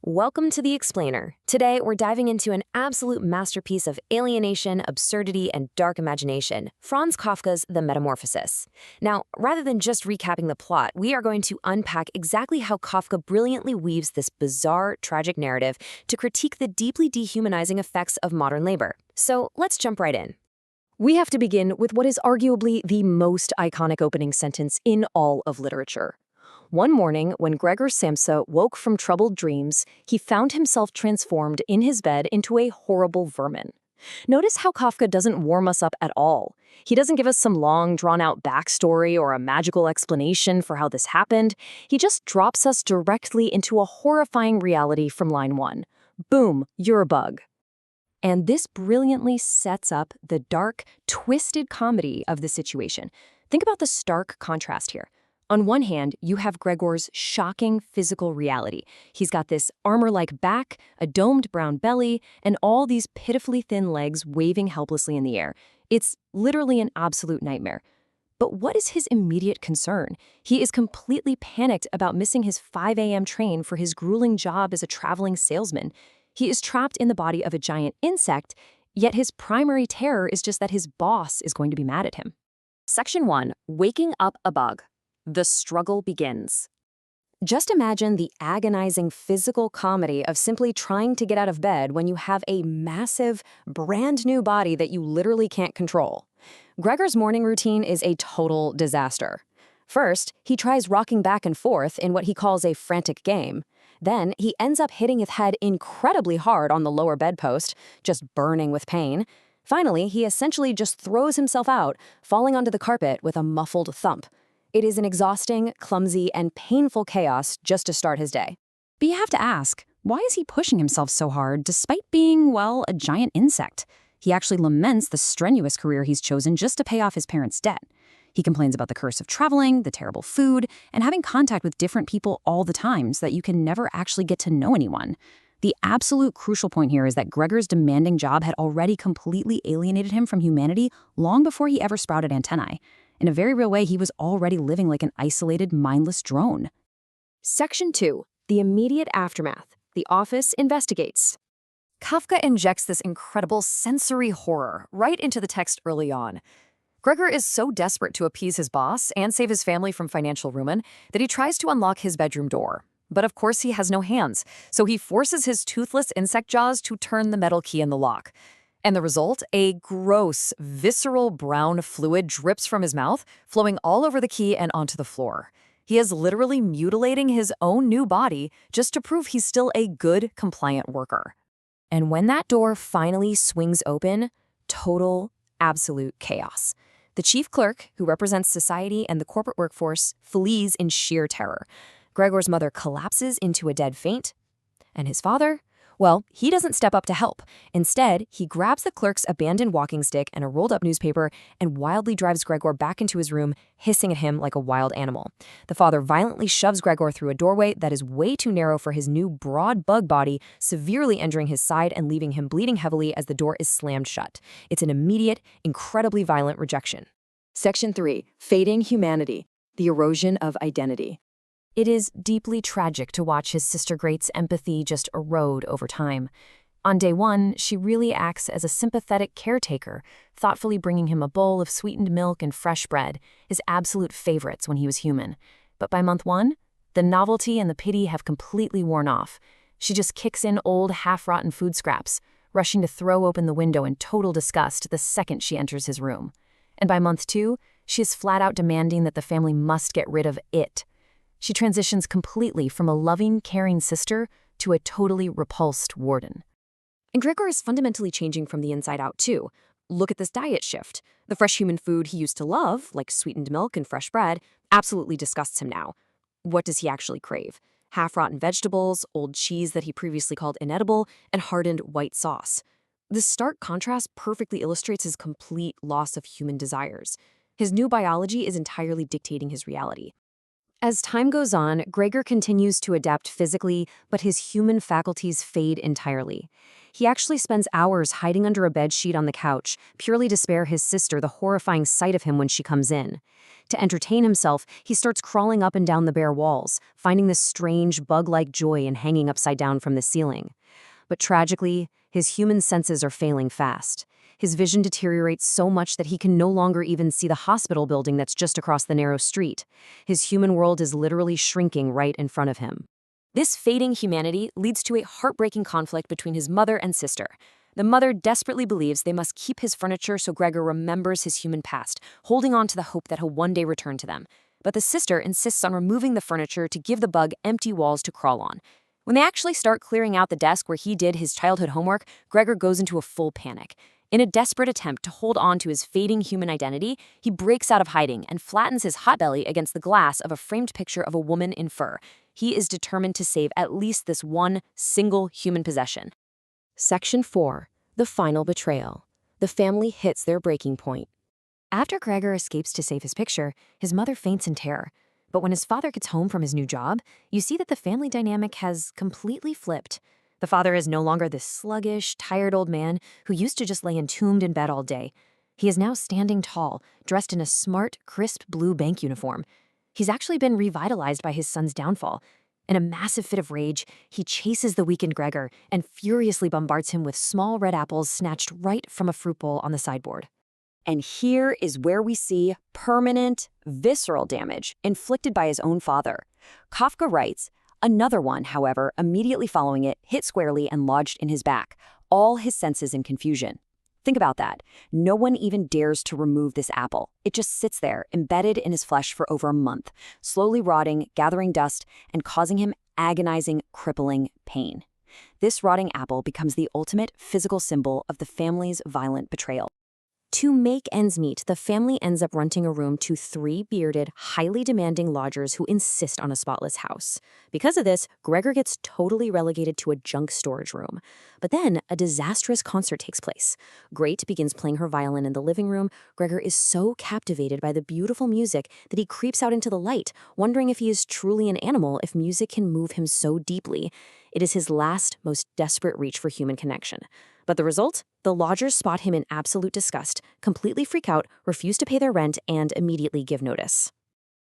Welcome to The Explainer. Today, we're diving into an absolute masterpiece of alienation, absurdity, and dark imagination, Franz Kafka's The Metamorphosis. Now, rather than just recapping the plot, we are going to unpack exactly how Kafka brilliantly weaves this bizarre, tragic narrative to critique the deeply dehumanizing effects of modern labor. So, let's jump right in. We have to begin with what is arguably the most iconic opening sentence in all of literature. One morning, when Gregor Samsa woke from troubled dreams, he found himself transformed in his bed into a horrible vermin. Notice how Kafka doesn't warm us up at all. He doesn't give us some long, drawn-out backstory or a magical explanation for how this happened. He just drops us directly into a horrifying reality from line 1. Boom, you're a bug. And this brilliantly sets up the dark, twisted comedy of the situation. Think about the stark contrast here. On one hand, you have Gregor's shocking physical reality. He's got this armor-like back, a domed brown belly, and all these pitifully thin legs waving helplessly in the air. It's literally an absolute nightmare. But what is his immediate concern? He is completely panicked about missing his 5 a.m. train for his grueling job as a traveling salesman. He is trapped in the body of a giant insect, yet his primary terror is just that his boss is going to be mad at him. Section 1. Waking up a bug. The struggle begins. Just imagine the agonizing physical comedy of simply trying to get out of bed when you have a massive, brand new body that you literally can't control. Gregor's morning routine is a total disaster. First, he tries rocking back and forth in what he calls a frantic game. Then, he ends up hitting his head incredibly hard on the lower bedpost, just burning with pain. Finally, he essentially just throws himself out, falling onto the carpet with a muffled thump. It is an exhausting, clumsy, and painful chaos just to start his day. But you have to ask, why is he pushing himself so hard despite being, well, a giant insect? He actually laments the strenuous career he's chosen just to pay off his parents' debt. He complains about the curse of traveling, the terrible food, and having contact with different people all the time so that you can never actually get to know anyone. The absolute crucial point here is that Gregor's demanding job had already completely alienated him from humanity long before he ever sprouted antennae. In a very real way, he was already living like an isolated, mindless drone. Section 2. The immediate aftermath. The office investigates. Kafka injects this incredible sensory horror right into the text early on. Gregor is so desperate to appease his boss and save his family from financial ruin that he tries to unlock his bedroom door. But of course he has no hands, so he forces his toothless insect jaws to turn the metal key in the lock. And the result? A gross, visceral brown fluid drips from his mouth, flowing all over the key and onto the floor. He is literally mutilating his own new body just to prove he's still a good, compliant worker. And when that door finally swings open, total, absolute chaos. The chief clerk, who represents society and the corporate workforce, flees in sheer terror. Gregor's mother collapses into a dead faint. And his father? Well, he doesn't step up to help. Instead, he grabs the clerk's abandoned walking stick and a rolled-up newspaper and wildly drives Gregor back into his room, hissing at him like a wild animal. The father violently shoves Gregor through a doorway that is way too narrow for his new broad bug body, severely injuring his side and leaving him bleeding heavily as the door is slammed shut. It's an immediate, incredibly violent rejection. Section 3. Fading humanity. The erosion of identity. It is deeply tragic to watch his sister Great's empathy just erode over time. On day 1, she really acts as a sympathetic caretaker, thoughtfully bringing him a bowl of sweetened milk and fresh bread, his absolute favorites when he was human. But by month 1, the novelty and the pity have completely worn off. She just kicks in old, half-rotten food scraps, rushing to throw open the window in total disgust the second she enters his room. And by month 2, she is flat-out demanding that the family must get rid of it. She transitions completely from a loving, caring sister to a totally repulsed warden. And Gregor is fundamentally changing from the inside out, too. Look at this diet shift. The fresh human food he used to love, like sweetened milk and fresh bread, absolutely disgusts him now. What does he actually crave? Half-rotten vegetables, old cheese that he previously called inedible, and hardened white sauce. This stark contrast perfectly illustrates his complete loss of human desires. His new biology is entirely dictating his reality. As time goes on, Gregor continues to adapt physically, but his human faculties fade entirely. He actually spends hours hiding under a bedsheet on the couch, purely to spare his sister the horrifying sight of him when she comes in. To entertain himself, he starts crawling up and down the bare walls, finding this strange bug-like joy in hanging upside down from the ceiling. But tragically, his human senses are failing fast. His vision deteriorates so much that he can no longer even see the hospital building that's just across the narrow street. His human world is literally shrinking right in front of him. This fading humanity leads to a heartbreaking conflict between his mother and sister. The mother desperately believes they must keep his furniture so Gregor remembers his human past, holding on to the hope that he'll one day return to them. But the sister insists on removing the furniture to give the bug empty walls to crawl on. When they actually start clearing out the desk where he did his childhood homework, Gregor goes into a full panic. In a desperate attempt to hold on to his fading human identity, he breaks out of hiding and flattens his hot belly against the glass of a framed picture of a woman in fur. He is determined to save at least this one single human possession. Section 4. The Final Betrayal. The family hits their breaking point. After Gregor escapes to save his picture, his mother faints in terror. But when his father gets home from his new job, you see that the family dynamic has completely flipped. The father is no longer this sluggish, tired old man who used to just lay entombed in bed all day. He is now standing tall, dressed in a smart, crisp blue bank uniform. He's actually been revitalized by his son's downfall. In a massive fit of rage, he chases the weakened Gregor and furiously bombards him with small red apples snatched right from a fruit bowl on the sideboard. And here is where we see permanent, visceral damage inflicted by his own father. Kafka writes, another one, however, immediately following it, hit squarely and lodged in his back, all his senses in confusion. Think about that. No one even dares to remove this apple. It just sits there, embedded in his flesh for over a month, slowly rotting, gathering dust, and causing him agonizing, crippling pain. This rotting apple becomes the ultimate physical symbol of the family's violent betrayal. To make ends meet, the family ends up renting a room to 3 bearded, highly demanding lodgers who insist on a spotless house. Because of this, Gregor gets totally relegated to a junk storage room. But then, a disastrous concert takes place. Great begins playing her violin in the living room. Gregor is so captivated by the beautiful music that he creeps out into the light, wondering if he is truly an animal if music can move him so deeply. It is his last, most desperate reach for human connection. But the result? The lodgers spot him in absolute disgust, completely freak out, refuse to pay their rent, and immediately give notice.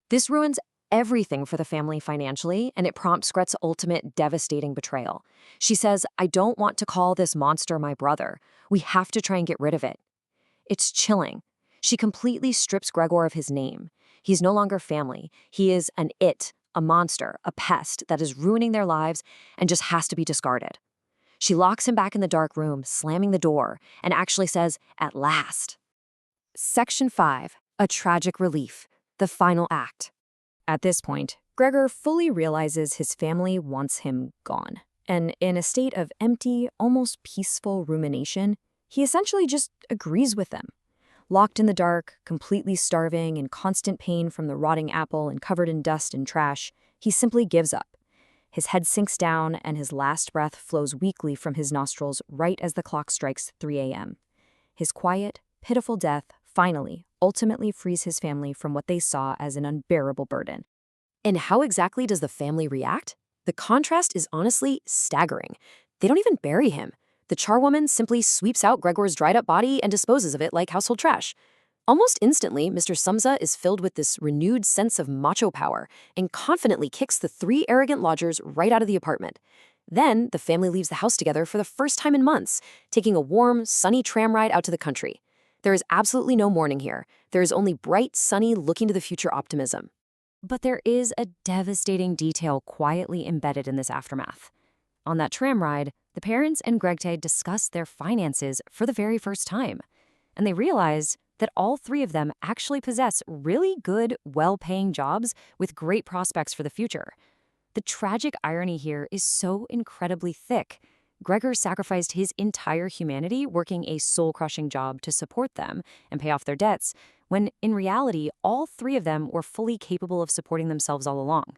This ruins everything for the family financially, and it prompts Gret's ultimate devastating betrayal. She says, "I don't want to call this monster my brother. We have to try and get rid of it." It's chilling. She completely strips Gregor of his name. He's no longer family. He is an it, a monster, a pest that is ruining their lives and just has to be discarded. She locks him back in the dark room, slamming the door, and actually says, "At last." Section 5. A Tragic Relief. The Final Act. At this point, Gregor fully realizes his family wants him gone. And in a state of empty, almost peaceful rumination, he essentially just agrees with them. Locked in the dark, completely starving, in constant pain from the rotting apple and covered in dust and trash, he simply gives up. His head sinks down, and his last breath flows weakly from his nostrils right as the clock strikes 3 a.m. His quiet, pitiful death finally, ultimately frees his family from what they saw as an unbearable burden. And how exactly does the family react? The contrast is honestly staggering. They don't even bury him. The charwoman simply sweeps out Gregor's dried-up body and disposes of it like household trash. Almost instantly, Mr. Samsa is filled with this renewed sense of macho power and confidently kicks the 3 arrogant lodgers right out of the apartment. Then, the family leaves the house together for the first time in months, taking a warm, sunny tram ride out to the country. There is absolutely no mourning here. There is only bright, sunny, looking-to-the-future optimism. But there is a devastating detail quietly embedded in this aftermath. On that tram ride, the parents and Gregte discuss their finances for the very first time, and they realize that all 3 of them actually possess really good, well-paying jobs with great prospects for the future. The tragic irony here is so incredibly thick. Gregor sacrificed his entire humanity working a soul-crushing job to support them and pay off their debts, when in reality, all 3 of them were fully capable of supporting themselves all along.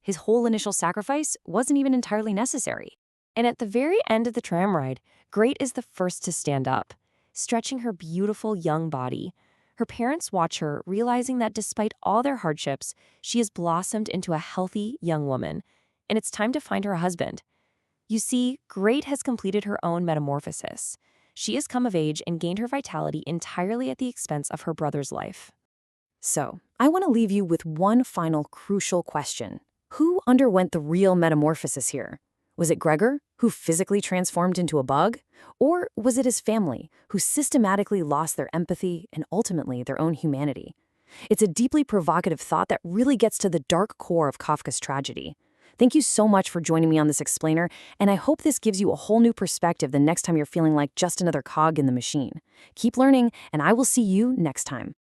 His whole initial sacrifice wasn't even entirely necessary. And at the very end of the tram ride, Great is the first to stand up, stretching her beautiful young body. Her parents watch her, realizing that despite all their hardships, she has blossomed into a healthy young woman, and it's time to find her a husband. You see, Great has completed her own metamorphosis. She has come of age and gained her vitality entirely at the expense of her brother's life. So, I want to leave you with one final crucial question. Who underwent the real metamorphosis here? Was it Gregor, who physically transformed into a bug? Or was it his family, who systematically lost their empathy and ultimately their own humanity? It's a deeply provocative thought that really gets to the dark core of Kafka's tragedy. Thank you so much for joining me on this explainer, and I hope this gives you a whole new perspective the next time you're feeling like just another cog in the machine. Keep learning, and I will see you next time.